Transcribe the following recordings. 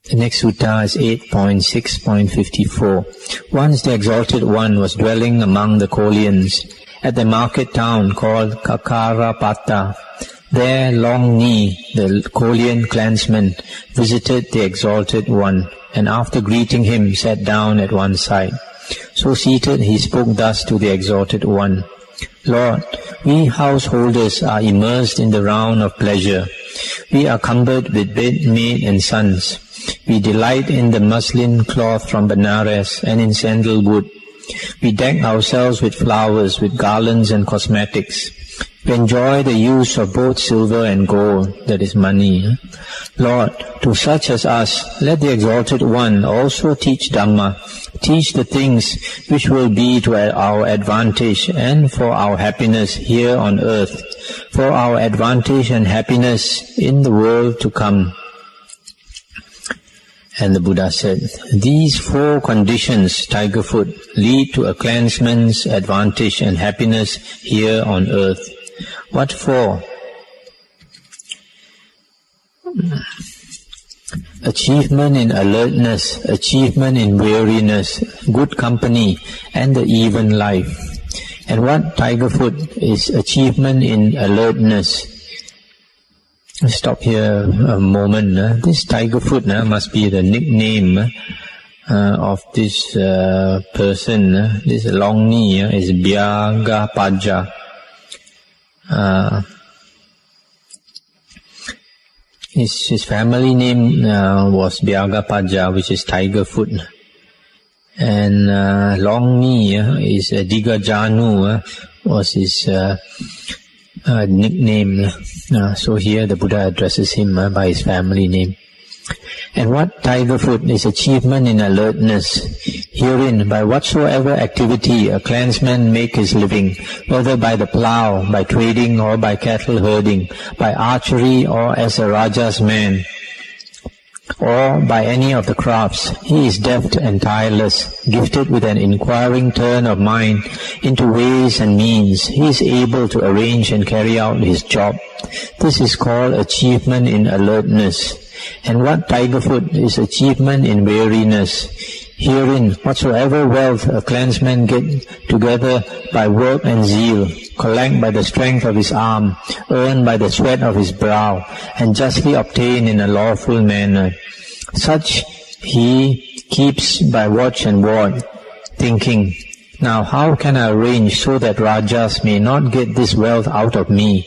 The next sutta is 8.6.54. Once the Exalted One was dwelling among the Kolians at the market town called Kakarapata. There Long Ni, the Kolian clansman, visited the Exalted One, and after greeting him sat down at one side. So seated he spoke thus to the Exalted One. Lord, we householders are immersed in the round of pleasure. We are cumbered with bed, maid and sons. We delight in the muslin cloth from Benares and in sandalwood. We deck ourselves with flowers, with garlands and cosmetics. We enjoy the use of both silver and gold, that is money. Lord, to such as us, let the Exalted One also teach Dhamma, teach the things which will be to our advantage and for our happiness here on earth, for our advantage and happiness in the world to come. And the Buddha said, these four conditions, Tigerfoot, lead to a clansman's advantage and happiness here on earth. What for? Achievement in alertness, achievement in weariness, good company, and the even life. And what, Tigerfoot, is achievement in alertness? Stop here a moment. This Tigerfoot must be the nickname of this person. This Long Ni is Bhyagapaja. His family name was Bhyagapaja, which is Tigerfoot. And Long Ni is Digajanu, was his nickname. So here the Buddha addresses him by his family name. And what, Tigerfoot, is achievement in alertness? Herein, by whatsoever activity a clansman make his living, whether by the plough, by trading, or by cattle herding, by archery, or as a Raja's man, or by any of the crafts, he is deft and tireless, gifted with an inquiring turn of mind into ways and means. He is able to arrange and carry out his job. This is called achievement in alertness. And what, Tigerfoot, is achievement in weariness? Herein, whatsoever wealth a clansman get together by work and zeal, collect by the strength of his arm, earn by the sweat of his brow, and justly obtain in a lawful manner, such he keeps by watch and ward, thinking, now how can I arrange so that Rajas may not get this wealth out of me,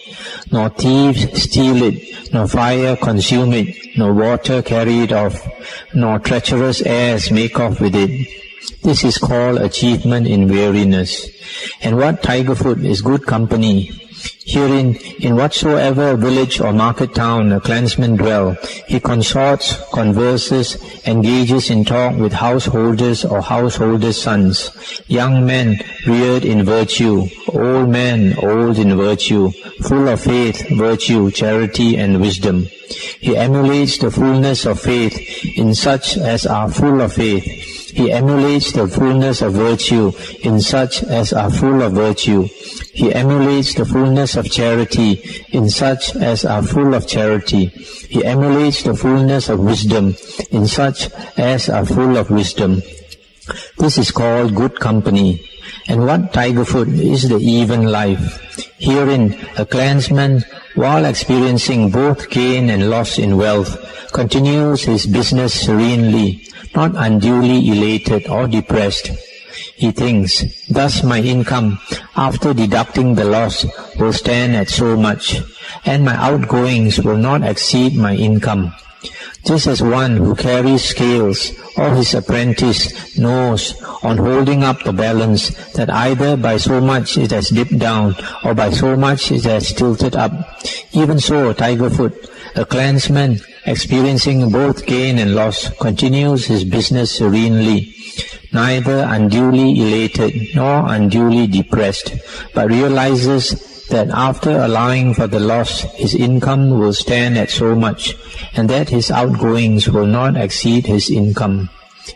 nor thieves steal it, nor fire consume it, nor water carry it off, nor treacherous heirs make off with it. This is called achievement in weariness. And what, Tigerfoot, is good company? Herein, in whatsoever village or market town a clansman dwell, he consorts, converses, engages in talk with householders or householders' sons, young men reared in virtue, old men old in virtue, full of faith, virtue, charity, and wisdom. He emulates the fullness of faith in such as are full of faith. He emulates the fullness of virtue in such as are full of virtue. He emulates the fullness of charity in such as are full of charity. He emulates the fullness of wisdom in such as are full of wisdom. This is called good company. And what, Tigerfoot, is the even life? Herein, a clansman, while experiencing both gain and loss in wealth, continues his business serenely, not unduly elated or depressed. He thinks, thus my income, after deducting the loss, will stand at so much, and my outgoings will not exceed my income. Just as one who carries scales or his apprentice knows on holding up the balance that either by so much it has dipped down or by so much it has tilted up, even so, Tigerfoot, a clansman experiencing both gain and loss, continues his business serenely, neither unduly elated nor unduly depressed, but realizes that after allowing for the loss, his income will stand at so much, and that his outgoings will not exceed his income.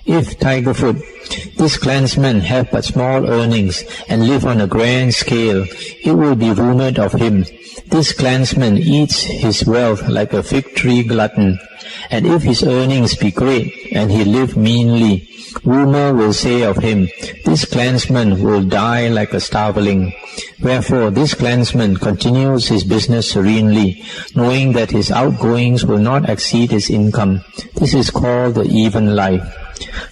If, Tigerfoot, this clansman have but small earnings and live on a grand scale, it will be rumored of him This clansman eats his wealth like a fig tree glutton, and if his earnings be great and he live meanly, rumor will say of him, this clansman will die like a starveling. Wherefore this clansman continues his business serenely, knowing that his outgoings will not exceed his income. This is called the even life.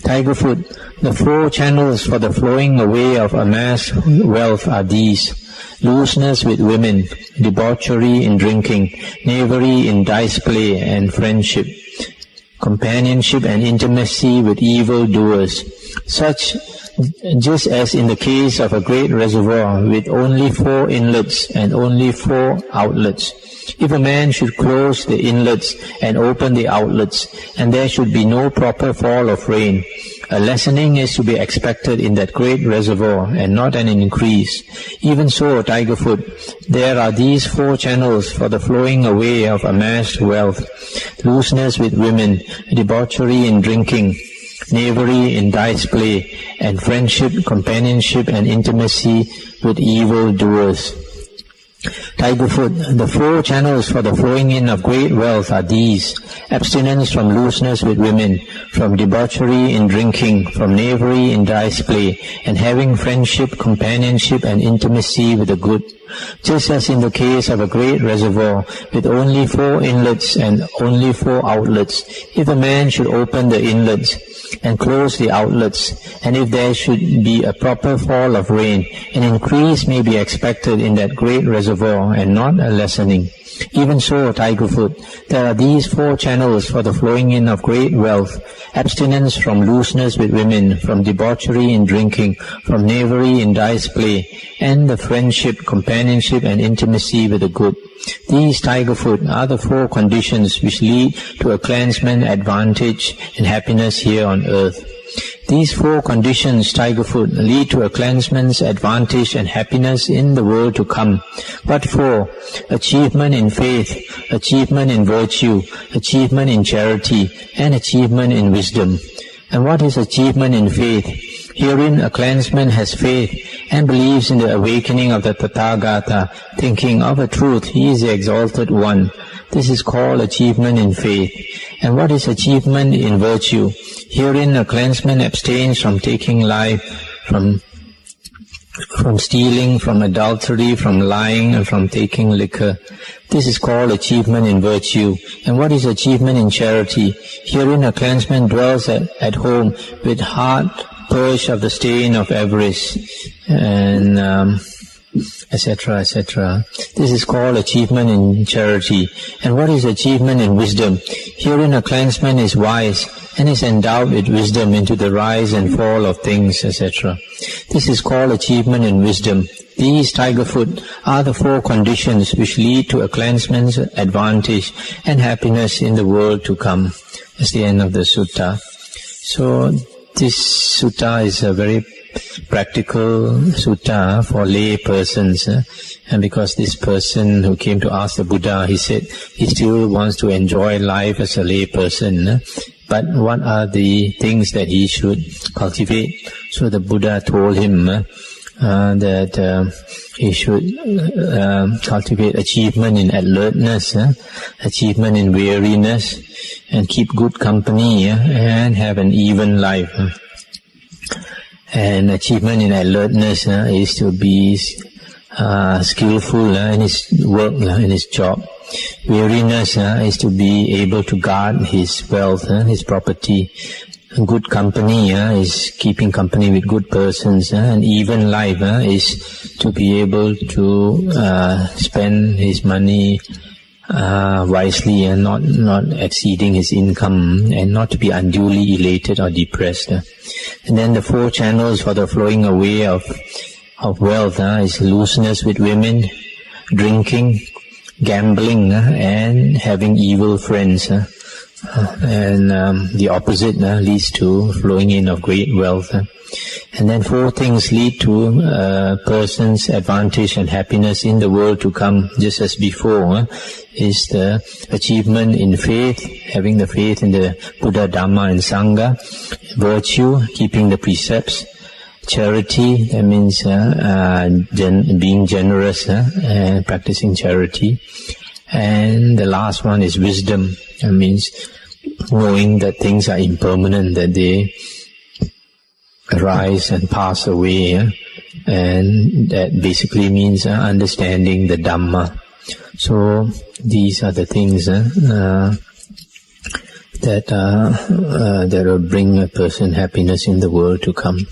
Tigerfoot, the 4 channels for the flowing away of amassed wealth are these: looseness with women, debauchery in drinking, knavery in dice play and friendship, companionship and intimacy with evil doers. Such, just as in the case of a great reservoir with only 4 inlets and only 4 outlets. If a man should close the inlets and open the outlets, and there should be no proper fall of rain, a lessening is to be expected in that great reservoir, and not an increase. Even so, Tigerfoot, there are these 4 channels for the flowing away of amassed wealth: looseness with women, debauchery in drinking, knavery in dice play, and friendship, companionship, and intimacy with evil doers. Tigerfoot, the 4 channels for the flowing in of great wealth are these: abstinence from looseness with women, from debauchery in drinking, from knavery in dice play, and having friendship, companionship, and intimacy with the good. Just as in the case of a great reservoir with only 4 inlets and only 4 outlets, if a man should open the inlets and close the outlets, and if there should be a proper fall of rain, an increase may be expected in that great reservoir, and not a lessening. Even so, Tigerfoot, there are these 4 channels for the flowing in of great wealth: abstinence from looseness with women, from debauchery in drinking, from knavery in dice play, and the friendship, companionship, and intimacy with the good. These, Tigerfoot, are the 4 conditions which lead to a clansman's advantage and happiness here on earth. These 4 conditions, Tigerfoot, lead to a clansman's advantage and happiness in the world to come. What for? Achievement in faith, achievement in virtue, achievement in charity, and achievement in wisdom. And what is achievement in faith? Herein a clansman has faith and believes in the awakening of the Tathagata, thinking of a truth, he is the exalted one. This is called achievement in faith. And what is achievement in virtue? Herein a clansman abstains from taking life, from stealing, from adultery, from lying, and from taking liquor. This is called achievement in virtue. And what is achievement in charity? Herein a clansman dwells at home with heart purged of the stain of avarice, and etc., etc. This is called achievement in charity. And what is achievement in wisdom? Herein a clansman is wise and is endowed with wisdom into the rise and fall of things, etc. This is called achievement in wisdom. These, Tigerfoot, are the 4 conditions which lead to a clansman's advantage and happiness in the world to come. That's the end of the sutta. So this sutta is a very practical sutta for lay persons, and because this person who came to ask the Buddha, he said he still wants to enjoy life as a lay person, but what are the things that he should cultivate? So the Buddha told him that he should cultivate achievement in alertness, achievement in weariness, and keep good company, and have an even life. And achievement in alertness is to be skillful in his work, in his job. Weariness is to be able to guard his wealth, his property. Good company is keeping company with good persons, and even life is to be able to spend his money wisely and not exceeding his income, and not to be unduly elated or depressed. And then the 4 channels for the flowing away of wealth is looseness with women, drinking, gambling, and having evil friends. And the opposite leads to flowing in of great wealth. And then 4 things lead to a person's advantage and happiness in the world to come, just as before, is the achievement in faith, having the faith in the Buddha, Dhamma, and Sangha, virtue, keeping the precepts, Charity, that means being generous and practicing charity. And the last one is wisdom. That means knowing that things are impermanent, that they arise and pass away. And that basically means understanding the Dhamma. So these are the things that will bring a person happiness in the world to come.